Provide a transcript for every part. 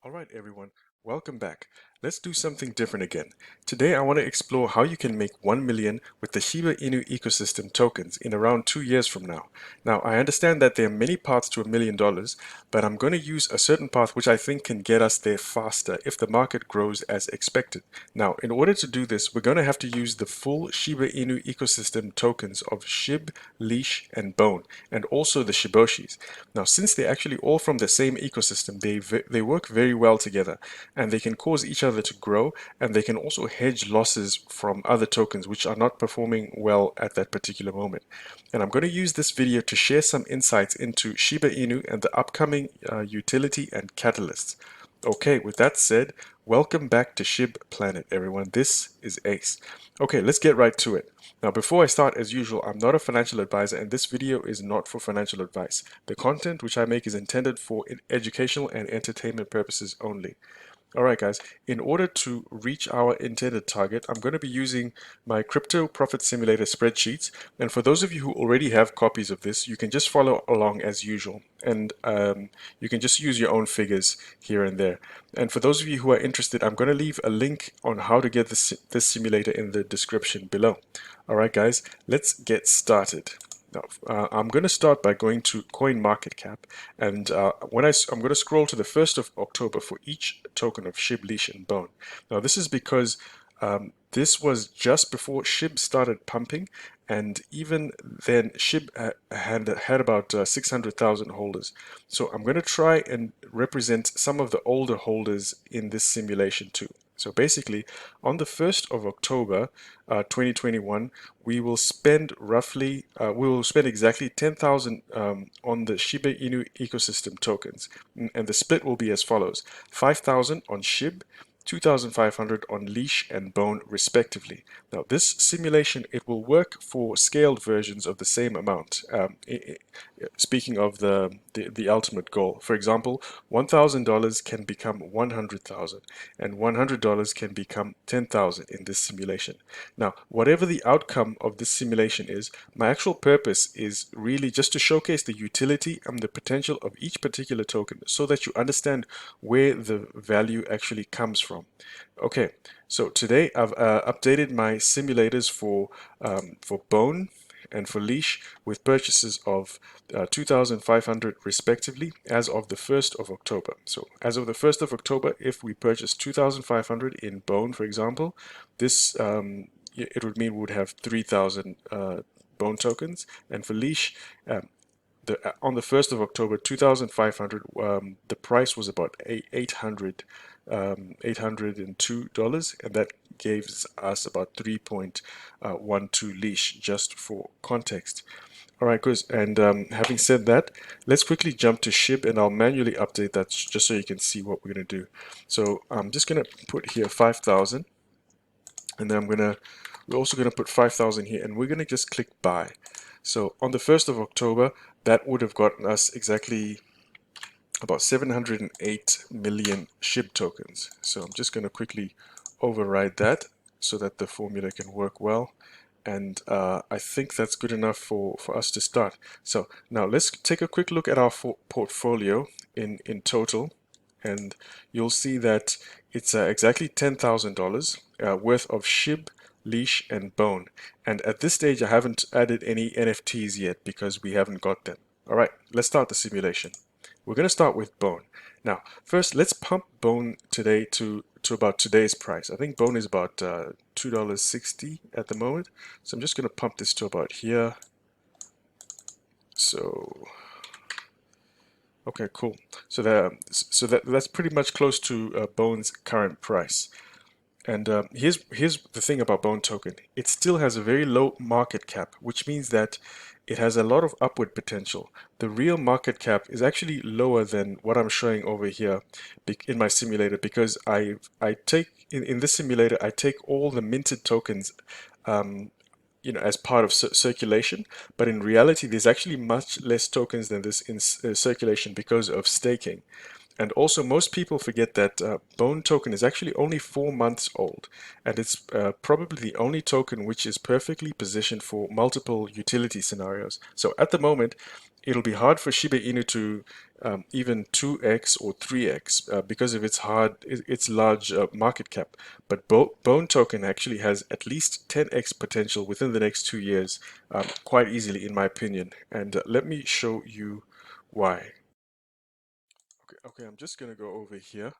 Alright everyone, welcome back. Let's do something different again. Today I want to explore how you can make 1 million with the Shiba Inu ecosystem tokens in around 2 years from now. Now I understand that there are many paths to $1 million, but I'm going to use a certain path which I think can get us there faster if the market grows as expected. Now in order to do this, we're going to have to use the full Shiba Inu ecosystem tokens of SHIB, Leash, and Bone, and also the SHIBOSHIS. Now since they're actually all from the same ecosystem, they work very well together, and they can cause each other to grow, and they can also hedge losses from other tokens which are not performing well at that particular moment. And I'm going to use this video to share some insights into Shiba Inu and the upcoming utility and catalysts. Okay, with that said, welcome back to SHIB Planet, everyone. This is Ace. Okay, let's get right to it. Now, before I start, as usual, I'm not a financial advisor, and this video is not for financial advice. The content which I make is intended for educational and entertainment purposes only. Alright guys, in order to reach our intended target, I'm going to be using my crypto profit simulator spreadsheets, and for those of you who already have copies of this, you can just follow along as usual, and you can just use your own figures here and there. And for those of you who are interested, I'm going to leave a link on how to get this simulator in the description below. Alright guys, let's get started. Now, I'm going to start by going to CoinMarketCap, and I'm going to scroll to the 1st of October for each token of SHIB, Leash, and Bone. Now, this is because this was just before SHIB started pumping, and even then SHIB had about 600,000 holders. So I'm going to try and represent some of the older holders in this simulation too. So basically, on the 1st of October 2021, we will spend exactly 10,000 on the Shiba Inu ecosystem tokens. And the split will be as follows: 5,000 on SHIB, 2,500 on Leash and Bone respectively. Now this simulation, it will work for scaled versions of the same amount. Speaking of the ultimate goal, for example, $1,000 can become 100,000, and $100 can become 10,000 in this simulation. Now, whatever the outcome of this simulation is, my actual purpose is really just to showcase the utility and the potential of each particular token so that you understand where the value actually comes from. Okay, so today I've updated my simulators for Bone and for Leash with purchases of 2,500 respectively as of the 1st of October. So as of the 1st of October, if we purchase 2,500 in Bone, for example, this it would mean we would have 3,000 Bone tokens, and for Leash, on the 1st of October 2,500, the price was about $802, and that gives us about 3.12 Leash, just for context. Alright guys, and having said that, let's quickly jump to SHIB, and I'll manually update that just so you can see what we're going to do. So I'm just going to put here 5,000, and then we're also going to put 5,000 here, and we're going to just click buy. So on the 1st of October, that would have gotten us exactly about 708 million SHIB tokens. So I'm just going to quickly override that so that the formula can work well. And I think that's good enough for us to start. So now let's take a quick look at our portfolio in total. And you'll see that it's exactly $10,000 worth of SHIB, Leash, and Bone. And at this stage, I haven't added any NFTs yet because we haven't got them. All right, let's start the simulation. We're going to start with Bone. Now, first, let's pump Bone today to about today's price. I think Bone is about $2.60 at the moment. So I'm just going to pump this to about here. So, okay, cool. So that's pretty much close to Bone's current price. And here's the thing about Bone token. It still has a very low market cap, which means that it has a lot of upward potential. The real market cap is actually lower than what I'm showing over here in my simulator, because I take in this simulator, I take all the minted tokens as part of circulation, but in reality there's actually much less tokens than this in circulation because of staking. And also, most people forget that Bone token is actually only 4 months old, and it's probably the only token which is perfectly positioned for multiple utility scenarios. So at the moment, it'll be hard for Shiba Inu to even 2x or 3x because of its large market cap. But Bone token actually has at least 10x potential within the next 2 years, quite easily, in my opinion. And let me show you why. Okay, I'm just gonna go over here.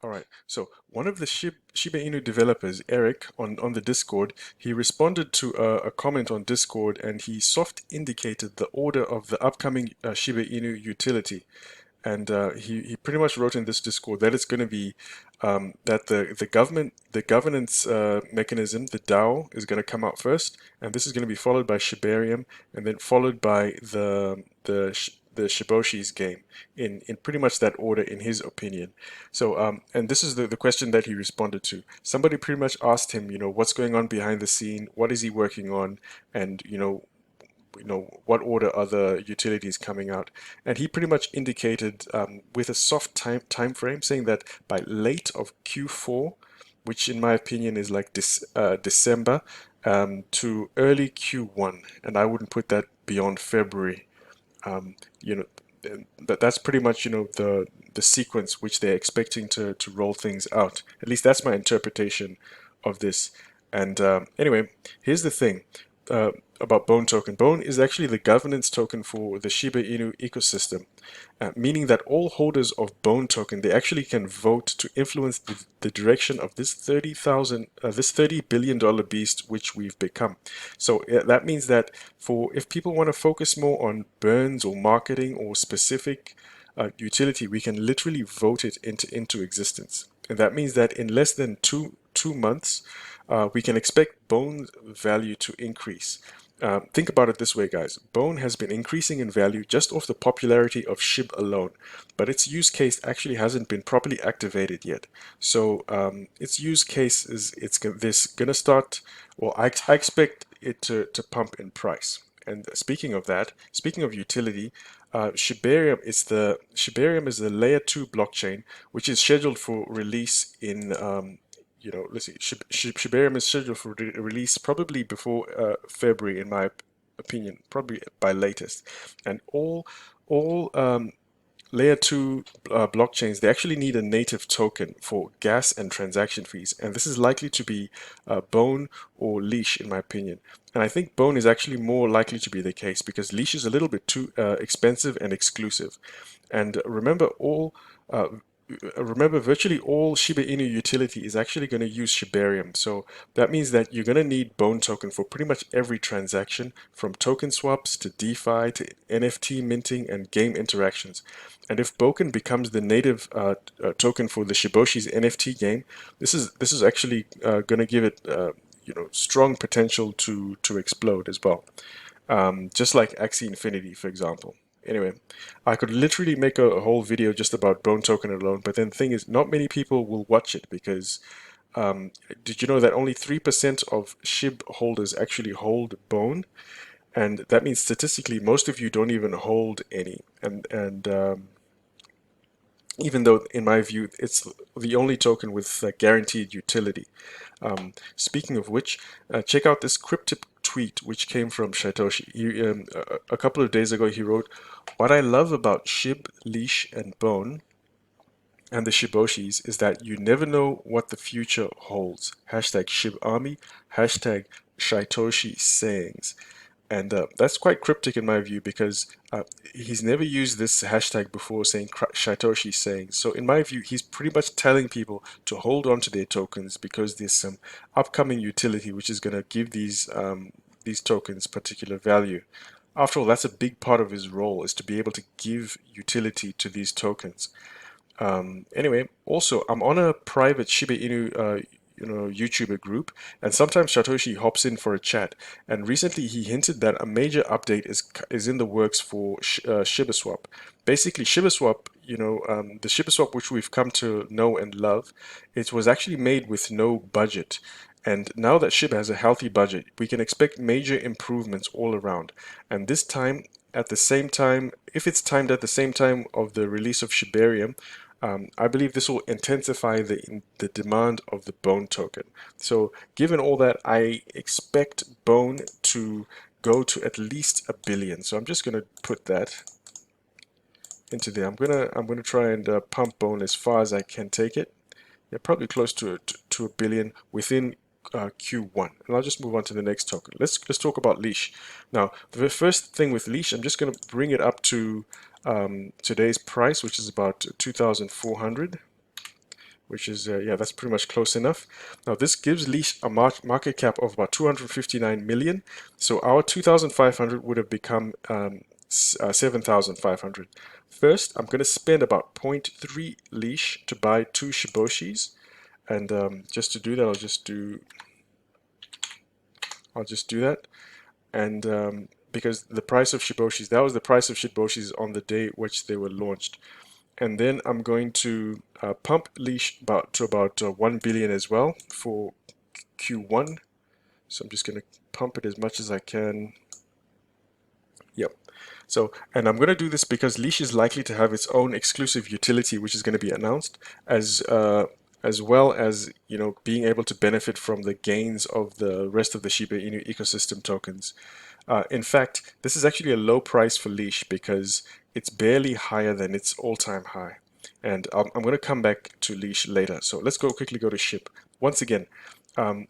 All right, so one of the Shiba Inu developers, Eric, on the Discord, he responded to a comment on Discord, and he soft indicated the order of the upcoming Shiba Inu utility. And he pretty much wrote in this Discord that it's going to be that the governance mechanism, the DAO, is going to come out first, and this is going to be followed by Shibarium, and then followed by the Shiboshis game in pretty much that order, in his opinion. So and this is the question that he responded to. Somebody pretty much asked him, what's going on behind the scene, what is he working on, and what order are the utilities coming out. And he pretty much indicated with a soft time frame, saying that by late of Q4, which in my opinion is like December, to early Q1, and I wouldn't put that beyond February. um, you know that's pretty much the sequence which they're expecting to roll things out. At least that's my interpretation of this. And anyway, here's the thing about Bone token. Bone is actually the governance token for the Shiba Inu ecosystem, meaning that all holders of Bone token, they actually can vote to influence the direction of this this $30 billion beast which we've become. So that means that if people want to focus more on burns or marketing or specific utility, we can literally vote it into existence. And that means that in less than two months, we can expect Bone's value to increase. Think about it this way, guys. Bone has been increasing in value just off the popularity of SHIB alone, but its use case actually hasn't been properly activated yet. So its use case is this gonna start. Well, I expect it to pump in price. And speaking of that, speaking of utility, Shibarium is the layer 2 blockchain, which is scheduled for release in let's see, Shibarium is scheduled for release probably before February, in my opinion, probably by latest. And all layer 2 blockchains, they actually need a native token for gas and transaction fees, and this is likely to be Bone or Leash, in my opinion. And I think Bone is actually more likely to be the case because Leash is a little bit too expensive and exclusive. And remember, virtually all Shiba Inu utility is actually going to use Shibarium. So that means that you're going to need Bone token for pretty much every transaction, from token swaps to DeFi to NFT minting and game interactions. And if Boken becomes the native token for the Shiboshi's NFT game, this is actually going to give it strong potential to explode as well, just like Axie Infinity, for example. Anyway, I could literally make a whole video just about Bone token alone, but then the thing is, not many people will watch it because did you know that only 3% of SHIB holders actually hold Bone? And that means statistically, most of you don't even hold any. And even though, in my view, it's the only token with guaranteed utility. Speaking of which, check out this cryptic tweet which came from Satoshi. A couple of days ago, he wrote, "What I love about SHIB, Leash, and Bone and the Shiboshis is that you never know what the future holds. Hashtag SHIB Army, hashtag Satoshi sayings." And that's quite cryptic in my view because he's never used this hashtag before, saying Satoshi saying. So in my view, he's pretty much telling people to hold on to their tokens because there's some upcoming utility which is going to give these tokens particular value. After all, that's a big part of his role, is to be able to give utility to these tokens. Anyway, also, I'm on a private Shiba Inu YouTuber group, and sometimes Satoshi hops in for a chat. And recently, he hinted that a major update is in the works for ShibaSwap. Basically, ShibaSwap, the ShibaSwap which we've come to know and love, it was actually made with no budget. And now that SHIB has a healthy budget, we can expect major improvements all around. And this time, at the same time, if it's timed at the same time of the release of Shibarium, I believe this will intensify the demand of the Bone token. So given all that, I expect Bone to go to at least 1 billion. So I'm just going to put that. into there. I'm gonna try and pump bone as far as I can take it. Yeah, probably close to a billion within Q1. And I'll just move on to the next token. Let's talk about leash. Now, the first thing with leash, I'm just going to bring it up to today's price, which is about 2,400, which is yeah, that's pretty much close enough. Now, this gives leash a market cap of about 259 million. So our 2,500 would have become 7,500. First, I'm going to spend about zero point 0.3 leash to buy 2 Shiboshis. And just to do that, I'll just do that. And because the price of Shiboshis, that was the price of Shiboshis on the day which they were launched. And then I'm going to pump leash to about 1 billion as well for Q1. So I'm just going to pump it as much as I can. Yep. So, and I'm going to do this because leash is likely to have its own exclusive utility, which is going to be announced, as well as, you know, being able to benefit from the gains of the rest of the Shiba Inu ecosystem tokens. In fact, this is actually a low price for leash because it's barely higher than its all-time high. And I'm going to come back to leash later. So let's quickly go to SHIB. Once again,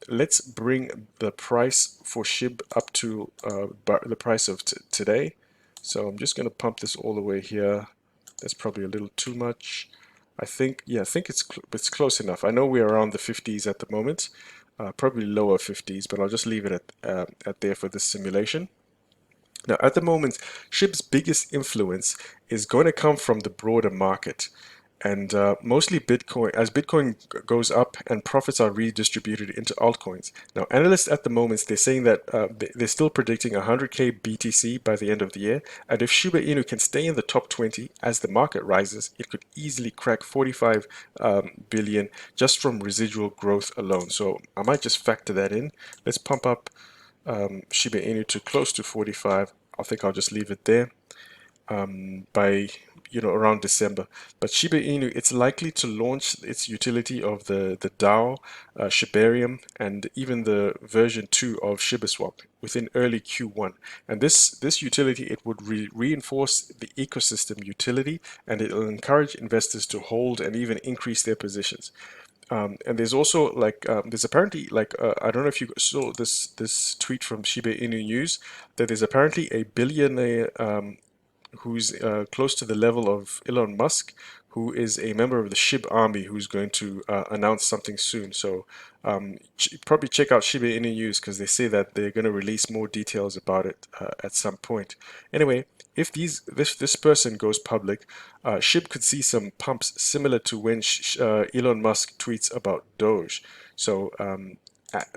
let's bring the price for SHIB up to the price of today. So I'm just going to pump this all the way here. That's probably a little too much. I think, yeah, I think it's close enough. I know we're around the 50s at the moment, probably lower 50s, but I'll just leave it at there for this simulation. Now, at the moment, SHIB's biggest influence is going to come from the broader market. And mostly Bitcoin, as Bitcoin goes up and profits are redistributed into altcoins. Now, analysts at the moment, they're saying that they're still predicting 100k BTC by the end of the year. And if Shiba Inu can stay in the top 20 as the market rises, it could easily crack 45 billion just from residual growth alone. So I might just factor that in. Let's pump up Shiba Inu to close to 45. I think I'll just leave it there by around December. But Shiba Inu, it's likely to launch its utility of the DAO, Shibarium, and even the version 2 of ShibaSwap within early Q1. And this utility, it would reinforce the ecosystem utility, and it will encourage investors to hold and even increase their positions. And there's also there's apparently I don't know if you saw this tweet from Shiba Inu News, that there's apparently a billionaire who's close to the level of Elon Musk, who is a member of the SHIB army, who's going to announce something soon. So probably check out Shiba Inu News because they say that they're going to release more details about it at some point. Anyway, if this person goes public, SHIB could see some pumps similar to when Elon Musk tweets about Doge. So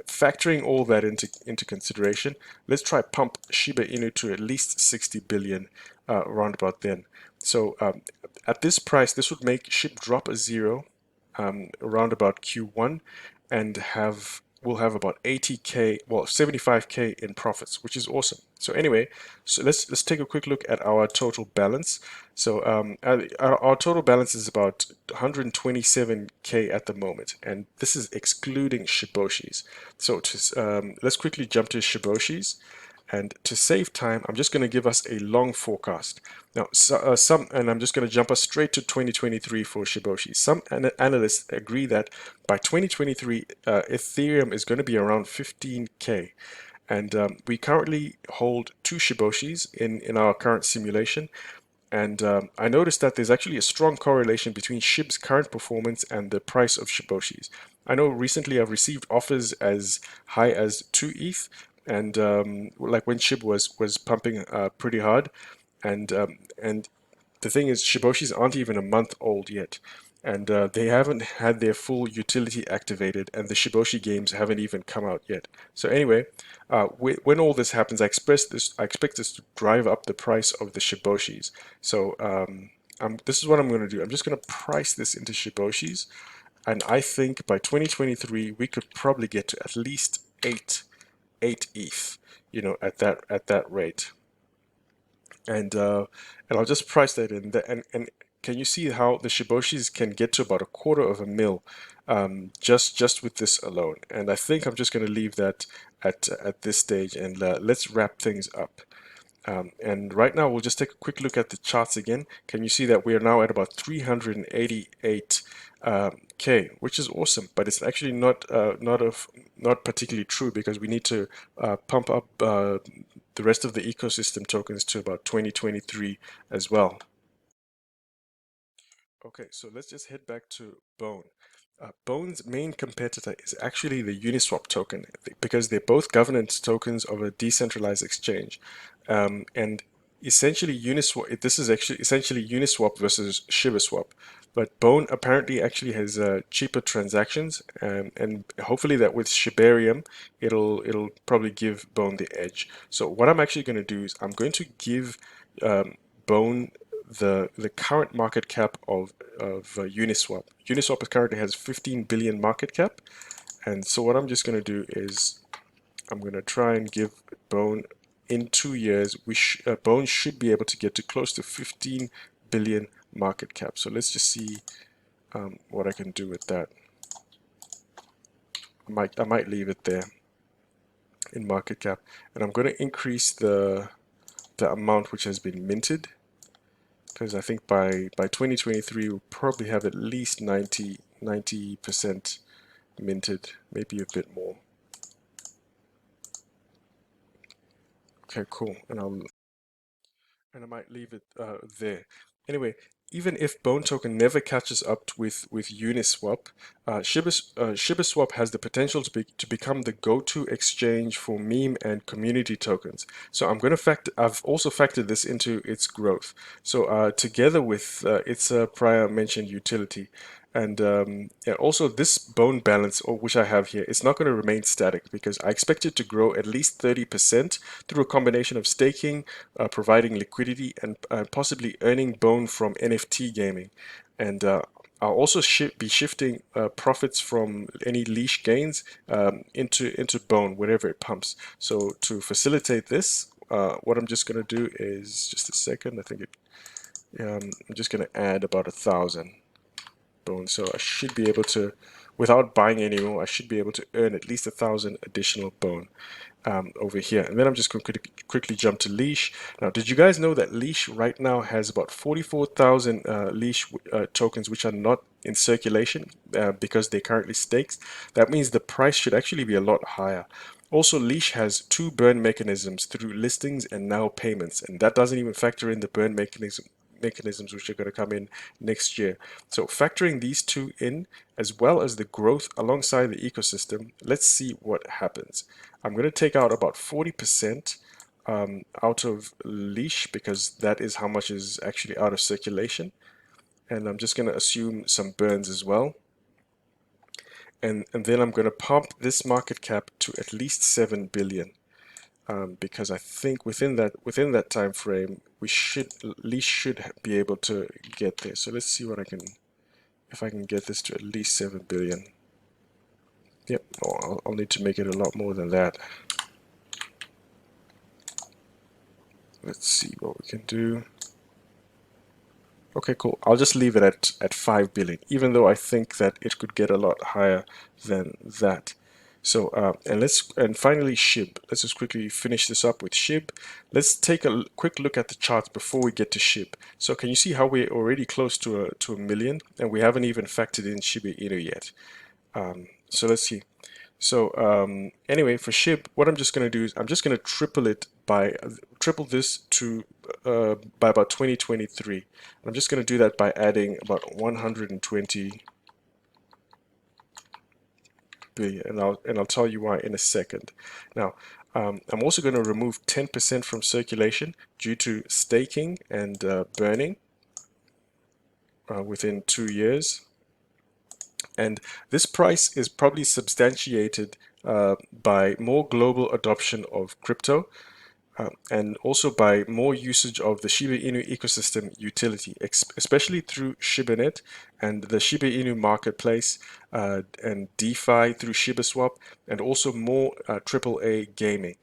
factoring all that into consideration, let's try pump Shiba Inu to at least 60 billion around about then. So at this price, this would make SHIB drop a zero around about Q1, and we'll have about 80k, well 75k in profits, which is awesome. So anyway, so let's take a quick look at our total balance. So our total balance is about 127k at the moment, and this is excluding Shiboshis. So let's quickly jump to Shiboshis. And to save time, I'm just going to give us a long forecast. Now, and I'm just going to jump us straight to 2023 for Shiboshi. Some analysts agree that by 2023, Ethereum is going to be around 15k. And we currently hold 2 Shiboshis in our current simulation. And I noticed that there's actually a strong correlation between SHIB's current performance and the price of Shiboshis. I know recently I've received offers as high as 2 ETH, and like when SHIB was pumping pretty hard, and the thing is, Shiboshis aren't even a month old yet, and they haven't had their full utility activated, and the Shiboshi games haven't even come out yet. So anyway, when all this happens, I expect this to drive up the price of the Shiboshis. So this is what I'm going to do. I'm just going to price this into Shiboshis, and I think by 2023 we could probably get to at least 8 ETH, at that rate. And I'll just price that in. And can you see how the Shiboshis can get to about $250,000 just with this alone? And I think I'm just going to leave that at this stage, and let's wrap things up. And right now, we'll just take a quick look at the charts again. Can you see that we are now at about 388 K, which is awesome, but it's actually not particularly true because we need to pump up the rest of the ecosystem tokens to about 2023 as well. Okay, so let's just head back to Bone. Bone's main competitor is actually the Uniswap token because they're both governance tokens of a decentralized exchange. And essentially Uniswap, this is actually essentially Uniswap versus SHIBOSwap. But Bone apparently actually has cheaper transactions, and hopefully that with Shibarium, it'll probably give Bone the edge. So what I'm actually going to do is I'm going to give Bone the current market cap of Uniswap. Uniswap currently has 15 billion market cap, and so what I'm just going to do is I'm going to try and give Bone in 2 years. Bone should be able to get to close to 15 billion market cap. So let's just see what I can do with that. I might leave it there in market cap, and I'm going to increase the amount which has been minted, because I think by 2023 we'll probably have at least 90% minted, maybe a bit more. Okay, cool. And I might leave it there. Anyway, even if Bone Token never catches up with Uniswap, ShibaSwap has the potential to become the go-to exchange for meme and community tokens. So I've also factored this into its growth. So together with its prior mentioned utility, and also this bone balance, or which I have here, it's not going to remain static because I expect it to grow at least 30% through a combination of staking, providing liquidity, and possibly earning bone from NFT gaming. And I'll also be shifting profits from any leash gains into bone whenever it pumps. So to facilitate this, what I'm just going to do is, just a second, I think I'm just going to add about 1,000 bone. So I should be able to, without buying any more, I should be able to earn at least 1,000 additional bone over here. And then I'm just going to quickly jump to leash. Now, did you guys know that leash right now has about 44,000 leash tokens which are not in circulation because they're currently staked? That means the price should actually be a lot higher. Also, leash has 2 burn mechanisms through listings and now payments, and that doesn't even factor in the burn mechanisms which are going to come in next year. So factoring these two in, as well as the growth alongside the ecosystem, let's see what happens. I'm going to take out about 40% out of leash because that is how much is actually out of circulation. And I'm just going to assume some burns as well. And then I'm going to pump this market cap to at least 7 billion. Because I think within that time frame, leash should be able to get there. So let's see what if I can get this to at least 7 billion. Yep, I'll need to make it a lot more than that. Let's see what we can do. Okay, cool. I'll just leave it at 5 billion, even though I think that it could get a lot higher than that. So and finally SHIB. Let's just quickly finish this up with SHIB. Let's take a quick look at the charts before we get to SHIB. So can you see how we're already close to a million, and we haven't even factored in Shiba Inu yet? So let's see. So anyway, for SHIB, what I'm just going to do is I'm just going to triple this to by about 2023. I'm just going to do that by adding about 120 billion, and I'll tell you why in a second. Now, I'm also going to remove 10% from circulation due to staking and burning within 2 years. And this price is probably substantiated by more global adoption of crypto and also by more usage of the Shiba Inu ecosystem utility, especially through ShibaNet and the Shiba Inu marketplace and DeFi through ShibaSwap, and also more AAA gaming.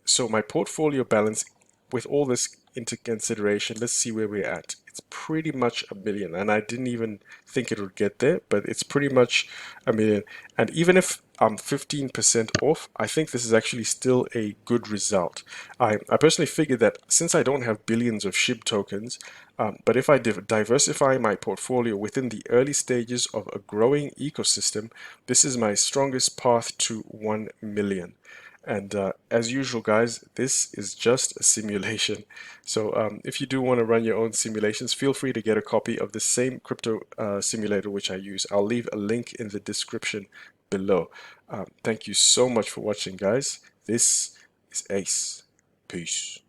So my portfolio balance with all this into consideration, let's see where we're at. It's pretty much a million, and I didn't even think it would get there, but it's pretty much a million. And even if I'm 15% off, I think this is actually still a good result. I personally figured that since I don't have billions of SHIB tokens, but if I diversify my portfolio within the early stages of a growing ecosystem, this is my strongest path to 1 million. And as usual, guys, this is just a simulation. So if you do want to run your own simulations, feel free to get a copy of the same crypto simulator which I use. I'll leave a link in the description below. Thank you so much for watching, guys. This is Ace. Peace.